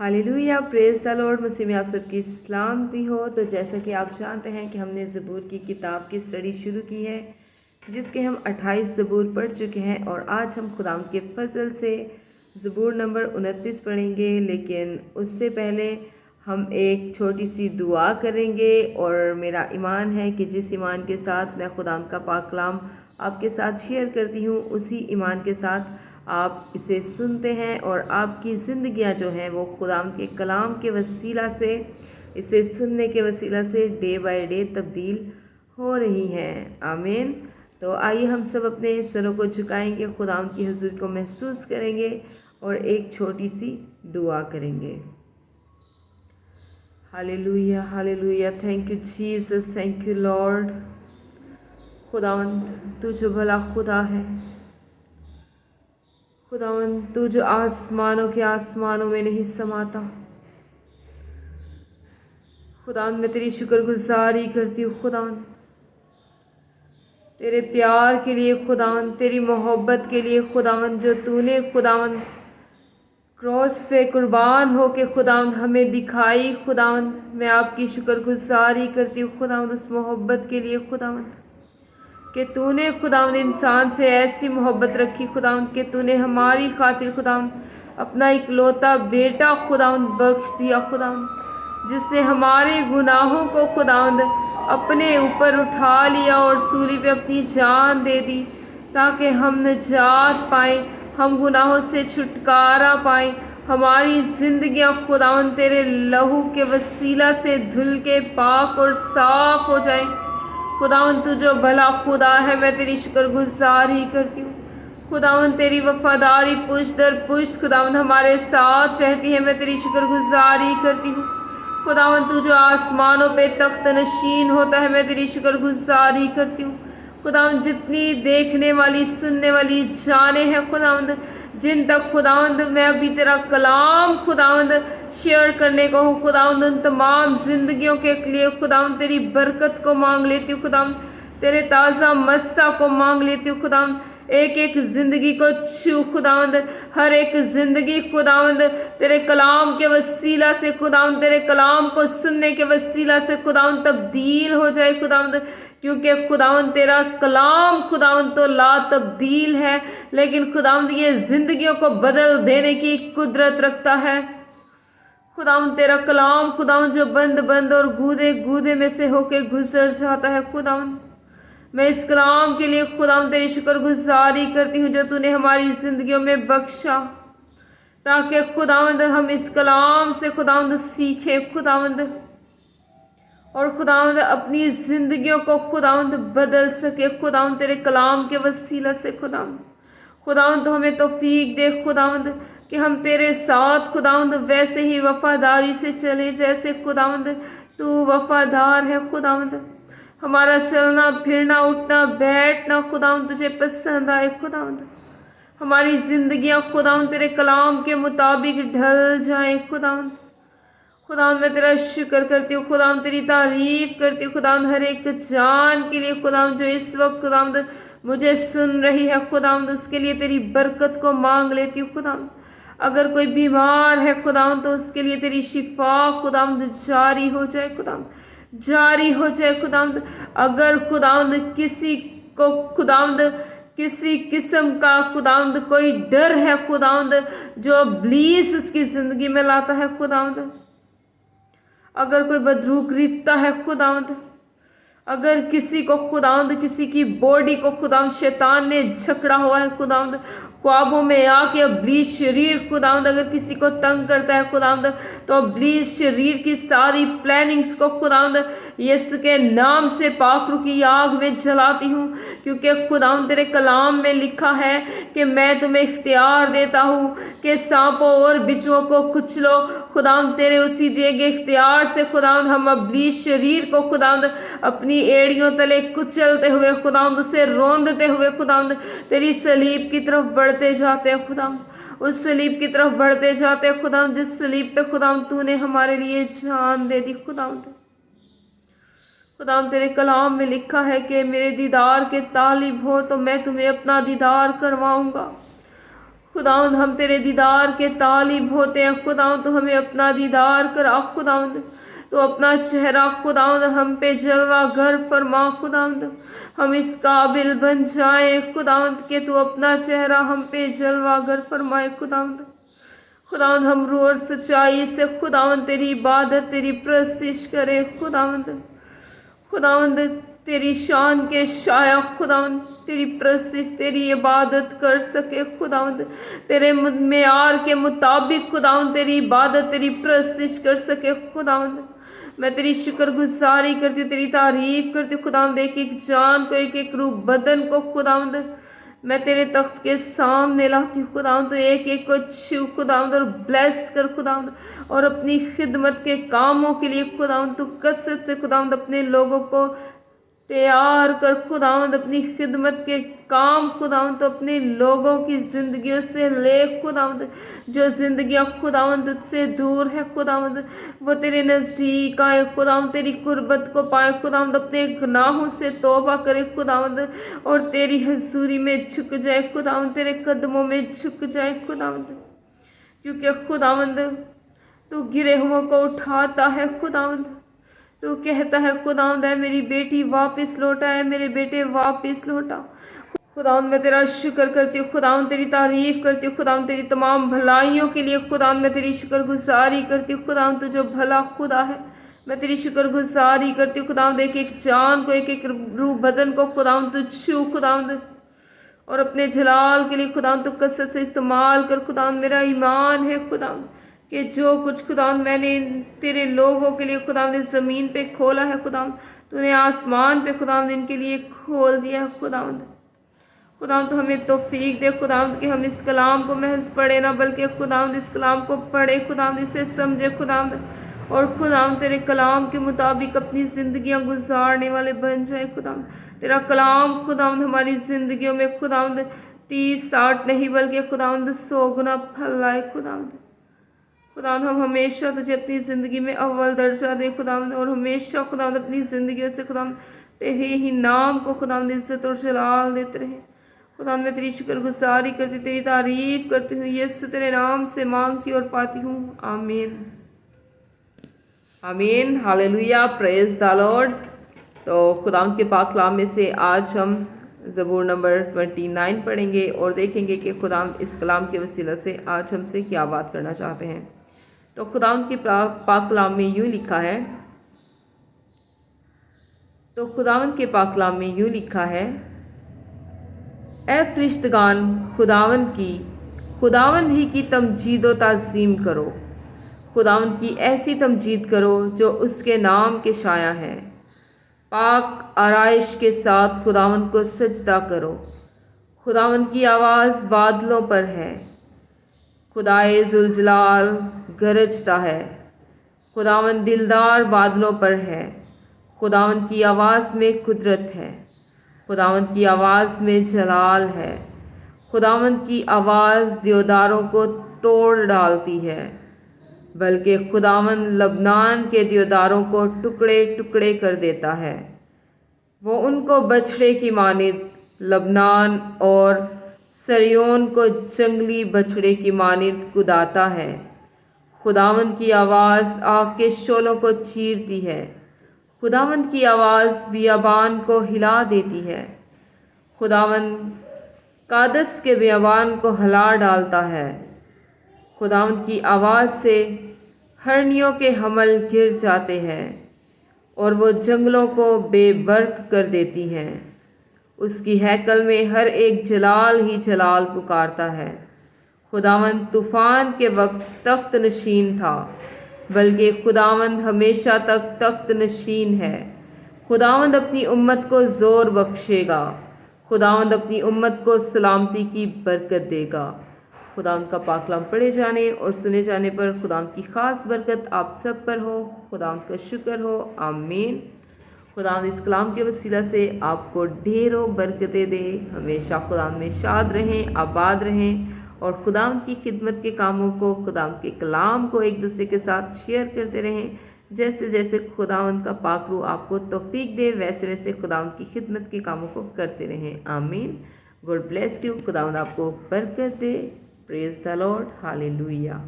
Hallelujah, praise the Lord. मसीह में आप सबकी सलामती हो। तो जैसा कि आप जानते हैं कि हमने ज़बूर की किताब की स्टडी शुरू की है, जिसके हम 28 ज़बूर पढ़ चुके हैं, और आज हम खुदावंद के फजल से ज़बूर नंबर 29 पढ़ेंगे। लेकिन उससे पहले हम एक छोटी सी दुआ करेंगे, और मेरा ईमान है कि जिस ईमान के साथ मैं खुदावंद का पाक कलाम आपके साथ शेयर करती हूँ, उसी ईमान के साथ आप इसे सुनते हैं और आपकी ज़िंदगियाँ जो हैं वो खुदावंद के कलाम के वसीला से, इसे सुनने के वसीला से डे बाय डे तब्दील हो रही हैं। आमीन। तो आइए हम सब अपने सरों को झुकाएंगे, खुदावंद की हुजूर को महसूस करेंगे और एक छोटी सी दुआ करेंगे। Hallelujah, hallelujah. Thank you Jesus, thank you Lord. खुदावंद तू जो भला खुदा है, खुदावंद तू जो आसमानों के आसमानों में नहीं समाता, खुदावंद मैं तेरी शुक्रगुजारी करती हूँ खुदावंद, तेरे प्यार के लिए खुदावंद, तेरी मोहब्बत के लिए खुदावंद, जो तूने खुदावंद क्रॉस पे कुर्बान हो के खुदावंद हमें दिखाई। खुदावंद मैं आपकी शुक्रगुजारी करती हूँ खुदावंद उस मोहब्बत के लिए खुदावंद, कि तूने खुदावंद इंसान से ऐसी मोहब्बत रखी खुदावंद, कि तूने हमारी खातिर खुदावंद अपना इकलौता बेटा खुदावंद बख्श दिया खुदावंद, जिसने हमारे गुनाहों को खुदावंद अपने ऊपर उठा लिया और सूली पे अपनी जान दे दी, ताकि हम निजात पाएँ, हम गुनाहों से छुटकारा पाएँ, हमारी ज़िंदगियाँ खुदावंद तेरे लहू के वसीला से धुल के पाक और साफ हो जाए। खुदावंद तू जो भला खुदा है, मैं तेरी शुक्रगुजारी करती हूँ खुदावंद, तेरी वफादारी पुश्त दर पुश्त खुदावंद हमारे साथ रहती है। मैं तेरी शुक्रगुजारी करती हूँ खुदावंद, तू जो आसमानों पे तख्त नशीन होता है, मैं तेरी शुक्रगुजारी करती हूँ खुदावंद। जितनी देखने वाली सुनने वाली जाने हैं खुदावंद, जिन तक खुदावंद मैं अभी तेरा कलाम खुदावंद शेयर करने को हूँ खुदावंद, उन तमाम जिंदगियों के लिए खुदावंद तेरी बरकत को मांग लेती हूँ खुदावंद, तेरे ताज़ा मस्सा को मांग लेती हूँ खुदावंद। एक एक जिंदगी को छू खुदावंद, हर एक जिंदगी खुदावंद तेरे कलाम के वसीला से खुदावंद, तेरे कलाम को सुनने के वसीला से खुदावंद तब्दील हो जाए खुदावंद, क्योंकि खुदावंद तेरा कलाम खुदावंद तो ला तब्दील है, लेकिन खुदावंद ये जिंदगियों को बदल देने की कुदरत रखता है। खुदावंद तेरा कलाम खुदावंद जो बंद बंद और गूदे गूदे में से होके गुजर जाता है खुदावंद, मैं इस कलाम के लिए खुदावंद तेरी शुक्रगुजारी करती हूँ जो तूने हमारी जिंदगियों में बख्शा, ताकि खुदावंद हम इस कलाम से खुदावंद सीखें खुदावंद, और खुदावंद अपनी जिंदगियों को खुदावंद बदल सके खुदावंद तेरे कलाम के वसीला से खुदावंद। खुदावंद तो हमें तौफीक दे खुदावंद कि हम तेरे साथ खुदावंद वैसे ही वफादारी से चले जैसे खुदावंद तू वफादार है खुदावंद। हमारा चलना फिरना उठना बैठना खुदावंद तुझे पसंद आए खुदावंद। हमारी जिंदगियां खुदावंद तेरे कलाम के मुताबिक ढल जाए खुदावंद। खुदावंद मैं तेरा शुक्र करती हूँ खुदावंद, तेरी तारीफ करती हूँ खुदावंद हर एक जान के लिए खुदावंद जो इस वक्त खुदावंद मुझे सुन रही है खुदावंद, उसके लिए तेरी बरकत को मांग लेती हूँ खुदावंद। अगर कोई बीमार है खुदावंद, तो उसके लिए तेरी शिफा खुदावंद जारी हो जाए खुदावंद, जारी हो जाए खुदावंद। अगर खुदावंद किसी को खुदावंद किसी किस्म का खुदावंद कोई डर है खुदावंद जो इब्लीस उसकी जिंदगी में लाता है खुदावंद, अगर कोई बदरू गिरफ्ता है खुदावंद, अगर किसी को खुदावंद किसी की बॉडी को खुदावंद शैतान ने झकड़ा हुआ है खुदावंद, ख्वाबों में आके इब्लीस शरीर खुदावंद अगर किसी को तंग करता है खुदावंद, तो इब्लीस शरीर की सारी प्लानिंग्स को खुदावंद यीशु के नाम से पाखरू की आग में जलाती हूँ, क्योंकि खुदावंद तेरे कलाम में लिखा है कि मैं तुम्हें इख्तियार देता हूँ कि सांपों और बिच्छुओं को कुचलो। खुदावंद तेरे उसी दिए गए इख्तियार से खुदावंद हम इब्लीस शरीर को खुदावंद अपनी एड़ियों तले कुचलते हुए खुदावंद उसे रोंदते हुए खुदावंद तेरी सलीब की तरफ बढ़ते जाते हैं खुदावंद, उस सलीब की तरफ बढ़ते जाते हैं खुदावंद जिस सलीब पे खुदावंद तूने हमारे लिए जान दे दी खुदावंद। खुदावंद तेरे कलाम में लिखा है कि मेरे दीदार के तालिब हो तो मैं तुम्हें अपना दीदार करवाऊंगा। खुदावंद हम तेरे दीदार के तालिब होते हैं। खुदावंद तो हमें अपना दीदार करा खुदावंद, तो अपना चेहरा खुदावंद हम पे जलवा गर फरमा खुदावंद, हम इस काबिल बन जाए खुदावंद के तू अपना चेहरा हम पे जलवा गर फरमाए खुदावंद। खुदावंद हम रूह और सच्चाई से खुदावंद तेरी इबादत तेरी प्रस्तिश करें खुदावंद। खुदावंद तेरी शान के शायक खुदावंद तेरी प्रस्तिश तेरी इबादत कर सके खुदावंद, तेरे मेयार के मुताबिक खुदावंद तेरी इबादत तेरी प्रस्तिश कर सके खुदावंद। मैं तेरी शुक्रगुजारी करती हूँ, तेरी तारीफ करती हूँ खुदावंद। एक एक जान को एक एक रूह बदन को खुदावंद मैं तेरे तख्त के सामने लाती हूँ खुदावंद, तो एक एक को छू खुदावंद और ब्लेस कर खुदावंद, और अपनी खिदमत के कामों के लिए खुदावंद तू कसरत से खुदावंद अपने लोगों को तैयार कर खुदावंद, अपनी खिदमत के काम खुदावंद तो अपने लोगों की ज़िंदगियों से ले खुदावंद। जो ज़िंदगियाँ खुदावंद तुझसे दूर है खुदावंद वो तेरे नज़दीक आए खुदावंद, तेरी कुर्बत को पाए खुदावंद, अपने गुनाहों से तौबा करे खुदावंद और तेरी हजूरी में झुक जाए खुदावंद, तेरे कदमों में झुक जाए खुदावंद। क्योंकि खुदावंद तू गिरे हुओं को उठाता है खुदावंद, तू कहता है खुदावंद है मेरी बेटी वापस लौटा, है मेरे बेटे वापस लौटा। खुदावंद मैं तेरा शुक्र करती हूँ खुदावंद, तेरी तारीफ करती हूँ खुदावंद, तेरी तमाम भलाइयों के लिए खुदावंद मैं तेरी शुक्रगुजारी करती हूँ खुदावंद, तू जो भला खुदा है मैं तेरी शुक्रगुजारी करती हूँ खुदावंद। एक एक जान को एक एक रूह बदन को खुदावंद तू छू खुदावंद, और अपने जलाल के लिए खुदावंद तू कसरत से इस्तेमाल कर खुदावंद। मेरा ईमान है खुदावंद कि जो कुछ खुदावंद मैंने तेरे लोगों के लिए खुदावंद इस ज़मीन पे खोला है खुदावंद, तूने आसमान पे खुदावंद इनके लिए खोल दिया है खुदावंद। खुदावंद तो हमें तौफीक दे खुदावंद कि हम इस कलाम को महज पढ़े ना, बल्कि खुदावंद इस कलाम को पढ़े खुदावंद, इसे समझे खुदावंद, और खुदावंद तेरे कलाम के मुताबिक अपनी ज़िंदगियाँ गुजारने वाले बन जाए खुदावंद। तेरा कलाम खुदावंद हमारी ज़िंदगियों में खुदावंद 30-60 नहीं बल्कि खुदावंद 100 गुना फल लाए खुदावंद। खुदावंद हम हमेशा तुझे अपनी ज़िंदगी में अव्वल दर्जा दे खुदावंद, और हमेशा खुदावंद अपनी ज़िंदगियों से खुदावंद तेरे ही नाम को खुदावंद इज्जत और जलाल देते रहे खुदावंद। मैं तेरी शुक्रगुजारी करती तेरी तारीफ करती हूँ, यीशु तेरे नाम से मांगती और पाती हूँ, आमीन आमीन हालेलुया, प्रेज द लॉर्ड। तो खुदावंद के पाक कलाम में से आज हम ज़बूर नंबर 29 पढ़ेंगे और देखेंगे कि खुदावंद इस कलाम के वसीला से आज हमसे क्या बात करना चाहते हैं। तो खुदावंद के पाक कलाम में यूँ लिखा है, तो खुदावंद के पाक कलाम में यूँ लिखा है, ए फरिश्तगान खुदावंद ही की तमजीद व ताज़ीम करो, खुदावंद की ऐसी तमजीद करो जो उसके नाम के शाया है। पाक आराइश के साथ खुदावंद को सजदा करो, खुदावंद की आवाज़ बादलों पर है, खुदाए जुलजलाल गरजता है, खुदावंद दिलदार बादलों पर है, खुदावंद की आवाज़ में कुदरत है, खुदावंद की आवाज़ में जलाल है, खुदावंद की आवाज़ देवदारों को तोड़ डालती है, बल्कि खुदावंद लबनान के देवदारों को टुकड़े टुकड़े कर देता है। वो उनको बछड़े की मानिद लबनान और सरियोन को जंगली बछड़े की मानिद कुदाता है। खुदावंद की आवाज़ आग के शोलों को चीरती है, खुदावंद की आवाज़ बियाबान को हिला देती है, खुदावंद कादस के बियाबान को हिला डालता है। खुदावंद की आवाज़ से हरनियों के हमल गिर जाते हैं और वो जंगलों को बेबर्क कर देती हैं। उसकी हैकल में हर एक जलाल ही जलाल पुकारता है। खुदावंद तूफ़ान के वक्त तख्त नशीन था, बल्कि खुदावंद हमेशा तक तख्त नशीन है। खुदावंद अपनी उम्मत को ज़ोर बख्शेगा, खुदावंद अपनी उम्मत को सलामती की बरकत देगा। खुदावंद का पाक कलाम पढ़े जाने और सुने जाने पर खुदावंद की ख़ास बरकत आप सब पर हो। खुदावंद का शुक्र हो, आमीन। खुदावंद इस कलाम के वसीला से आपको ढेरों बरकतें दे, हमेशा खुदावंद में शाद रहें, आबाद रहें, और खुदावंद की खिदमत के कामों को, खुदावंद के कलाम को एक दूसरे के साथ शेयर करते रहें। जैसे जैसे खुदावंद का पाक रूह आपको तौफीक दे, वैसे वैसे खुदावंद की खिदमत के कामों को करते रहें, आमीन। God bless you. खुदावंद आपको बरकत दे। Praise the Lord. Hallelujah.